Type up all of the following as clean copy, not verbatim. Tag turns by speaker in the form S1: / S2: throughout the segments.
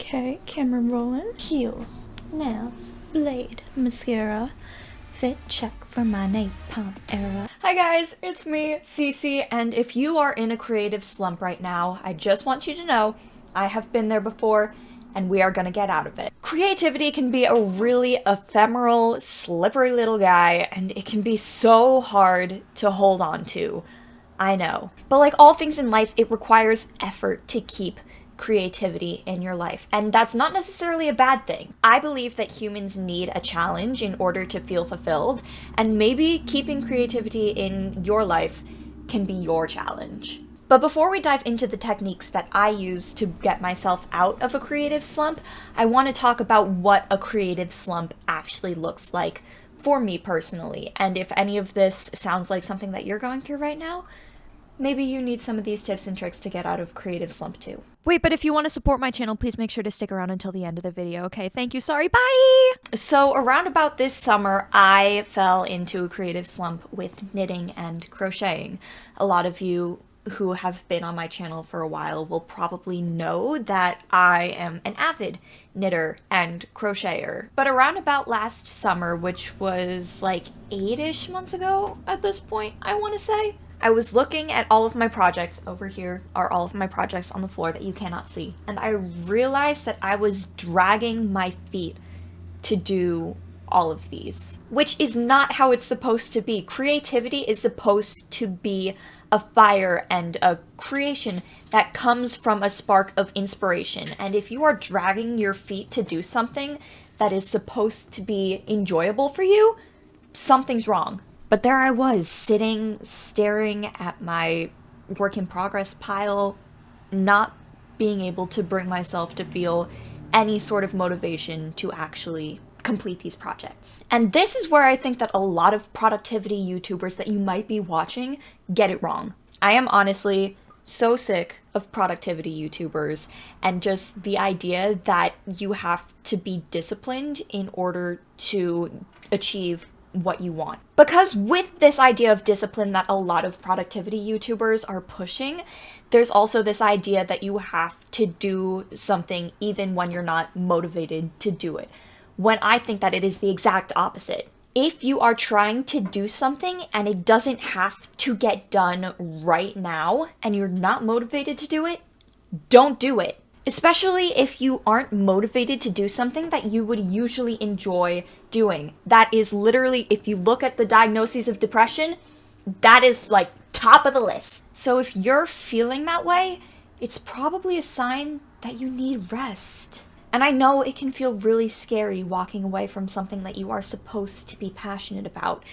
S1: Okay, camera rolling. Heels, nails, blade, mascara. Fit check for my napalm era. Hi guys, it's me, Cici, and if you are in a creative slump right now, I just want you to know I have been there before, and we are gonna get out of it. Creativity can be a really ephemeral, slippery little guy, and it can be so hard to hold on to. I know. But like all things in life, it requires effort to keep creativity in your life, and that's not necessarily a bad thing. I believe that humans need a challenge in order to feel fulfilled, and maybe keeping creativity in your life can be your challenge. But before we dive into the techniques that I use to get myself out of a creative slump, I want to talk about what a creative slump actually looks like for me personally. And if any of this sounds like something that you're going through right now, maybe you need some of these tips and tricks to get out of creative slump too. Wait, but if you want to support my channel, please make sure to stick around until the end of the video, okay? Thank you, sorry, bye! So around about this summer, I fell into a creative slump with knitting and crocheting. A lot of you who have been on my channel for a while will probably know that I am an avid knitter and crocheter. But around about last summer, which was like 8-ish months ago at this point, I want to say, I was looking at all of my projects. Over here are all of my projects on the floor that you cannot see. And I realized that I was dragging my feet to do all of these, which is not how it's supposed to be. Creativity is supposed to be a fire and a creation that comes from a spark of inspiration. And if you are dragging your feet to do something that is supposed to be enjoyable for you, something's wrong. But there I was, sitting, staring at my work in progress pile, not being able to bring myself to feel any sort of motivation to actually complete these projects. And this is where I think that a lot of productivity YouTubers that you might be watching get it wrong. I am honestly so sick of productivity YouTubers and just the idea that you have to be disciplined in order to achieve what you want. Because with this idea of discipline that a lot of productivity YouTubers are pushing, there's also this idea that you have to do something even when you're not motivated to do it. When I think that it is the exact opposite. If you are trying to do something and it doesn't have to get done right now and you're not motivated to do it, don't do it. Especially if you aren't motivated to do something that you would usually enjoy doing. That is literally, if you look at the diagnoses of depression, that is like top of the list. So if you're feeling that way, it's probably a sign that you need rest. And I know it can feel really scary walking away from something that you are supposed to be passionate about.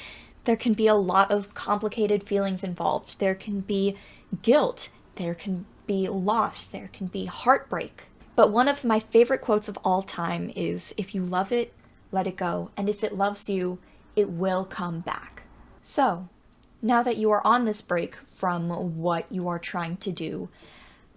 S1: There can be a lot of complicated feelings involved. There can be guilt. There can be loss, there can be heartbreak. But one of my favorite quotes of all time is, if you love it, let it go. And if it loves you, it will come back. So, now that you are on this break from what you are trying to do,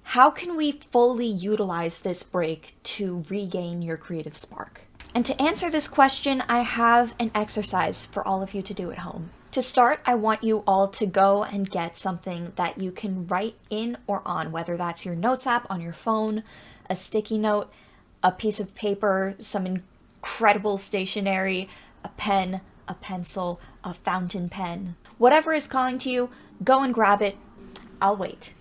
S1: how can we fully utilize this break to regain your creative spark? And to answer this question, I have an exercise for all of you to do at home. To start, I want you all to go and get something that you can write in or on, whether that's your notes app on your phone, a sticky note, a piece of paper, some incredible stationery, a pen, a pencil, a fountain pen. Whatever is calling to you, go and grab it. I'll wait.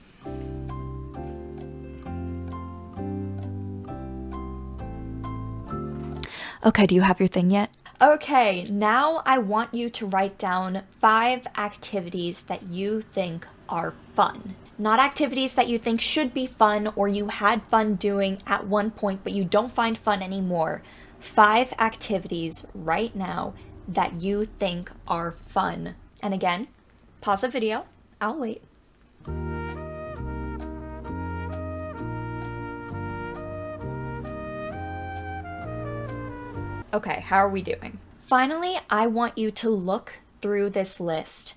S1: Okay, do you have your thing yet? Okay, now I want you to write down 5 activities that you think are fun. Not activities that you think should be fun or you had fun doing at one point but you don't find fun anymore. 5 activities right now that you think are fun. And again, pause the video. I'll wait. Okay, how are we doing? Finally, I want you to look through this list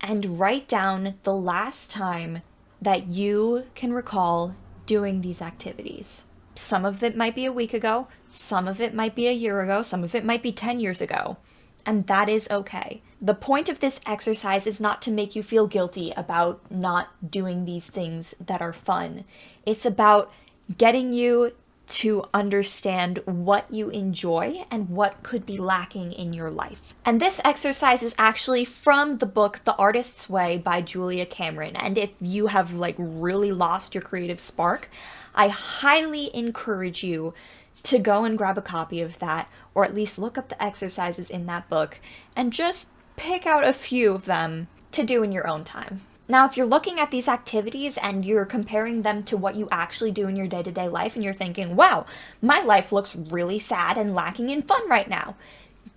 S1: and write down the last time that you can recall doing these activities. Some of it might be a week ago, some of it might be a year ago, some of it might be 10 years ago, and that is okay. The point of this exercise is not to make you feel guilty about not doing these things that are fun. It's about getting you to understand what you enjoy and what could be lacking in your life. And this exercise is actually from the book The Artist's Way by Julia Cameron. And if you have like really lost your creative spark, I highly encourage you to go and grab a copy of that, or at least look up the exercises in that book and just pick out a few of them to do in your own time. Now, if you're looking at these activities and you're comparing them to what you actually do in your day-to-day life and you're thinking, wow, my life looks really sad and lacking in fun right now.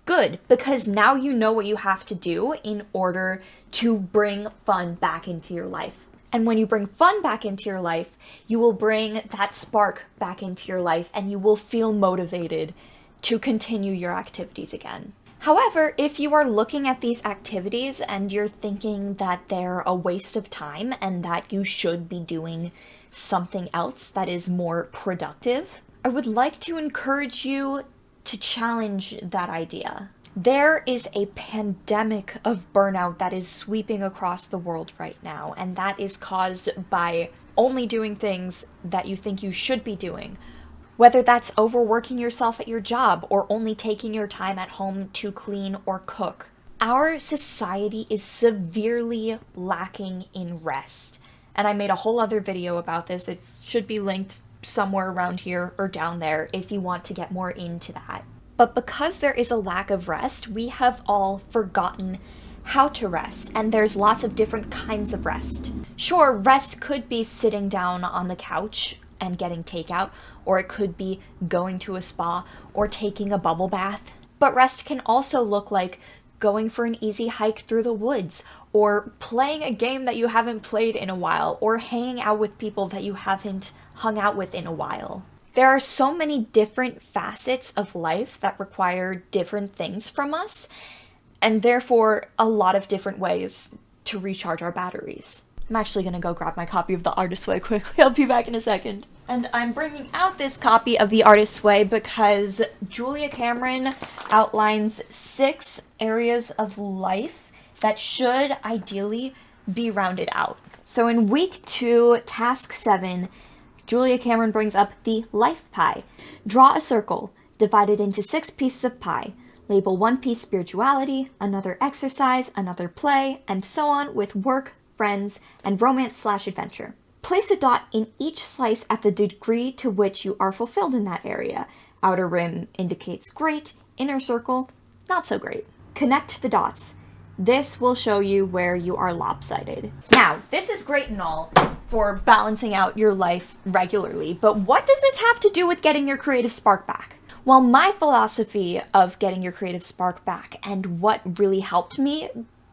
S1: Good, because now you know what you have to do in order to bring fun back into your life. And when you bring fun back into your life, you will bring that spark back into your life and you will feel motivated to continue your activities again. However, if you are looking at these activities and you're thinking that they're a waste of time and that you should be doing something else that is more productive, I would like to encourage you to challenge that idea. There is a pandemic of burnout that is sweeping across the world right now, and that is caused by only doing things that you think you should be doing. Whether that's overworking yourself at your job or only taking your time at home to clean or cook. Our society is severely lacking in rest. And I made a whole other video about this. It should be linked somewhere around here or down there if you want to get more into that. But because there is a lack of rest, we have all forgotten how to rest, and there's lots of different kinds of rest. Sure, rest could be sitting down on the couch and getting takeout, or it could be going to a spa or taking a bubble bath. But rest can also look like going for an easy hike through the woods, or playing a game that you haven't played in a while, or hanging out with people that you haven't hung out with in a while. There are so many different facets of life that require different things from us, and therefore a lot of different ways to recharge our batteries. I'm actually going to go grab my copy of The Artist's Way quickly. I'll be back in a second. And I'm bringing out this copy of The Artist's Way because Julia Cameron outlines 6 areas of life that should ideally be rounded out. So in week 2, task 7, Julia Cameron brings up the life pie. Draw a circle, divide it into 6 pieces of pie. Label one piece spirituality, another exercise, another play, and so on with work, friends, and romance/adventure. Place a dot in each slice at the degree to which you are fulfilled in that area. Outer rim indicates great, inner circle, not so great. Connect the dots. This will show you where you are lopsided. Now, this is great and all for balancing out your life regularly, but what does this have to do with getting your creative spark back? Well, my philosophy of getting your creative spark back and what really helped me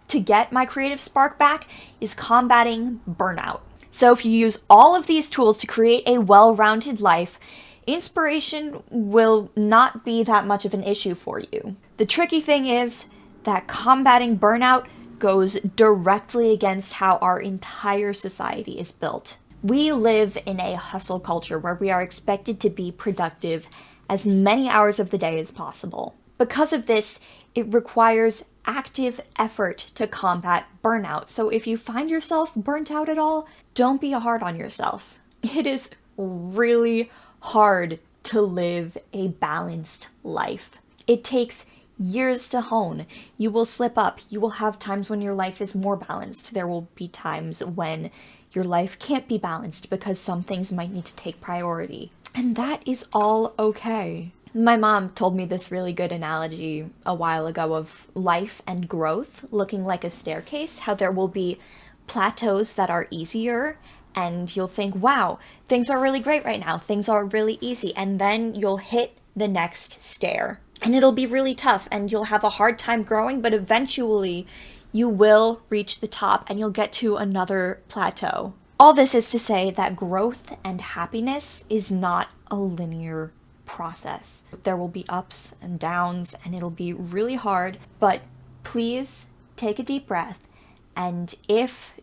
S1: to get my creative spark back is combating burnout. So if you use all of these tools to create a well-rounded life, inspiration will not be that much of an issue for you. The tricky thing is that combating burnout goes directly against how our entire society is built. We live in a hustle culture where we are expected to be productive as many hours of the day as possible. Because of this, it requires active effort to combat burnout. So if you find yourself burnt out at all, don't be hard on yourself. It is really hard to live a balanced life. It takes years to hone. You will slip up. You will have times when your life is more balanced. There will be times when your life can't be balanced because some things might need to take priority. And that is all okay. My mom told me this really good analogy a while ago of life and growth looking like a staircase, how there will be plateaus that are easier and you'll think, wow, things are really great right now. Things are really easy. And then you'll hit the next stair and it'll be really tough and you'll have a hard time growing, but eventually you will reach the top and you'll get to another plateau. All this is to say that growth and happiness is not a linear process. There will be ups and downs and it'll be really hard, but please take a deep breath. And if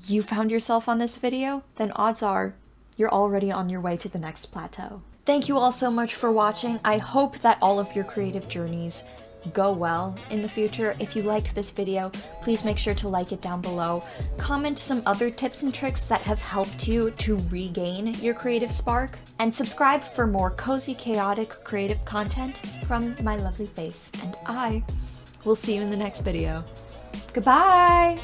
S1: you found yourself on this video, then odds are you're already on your way to the next plateau. Thank you all so much for watching. I hope that all of your creative journeys go well in the future. If you liked this video, please make sure to like it down below. Comment some other tips and tricks that have helped you to regain your creative spark, and subscribe for more cozy, chaotic, creative content from my lovely face. And I will see you in the next video. Goodbye!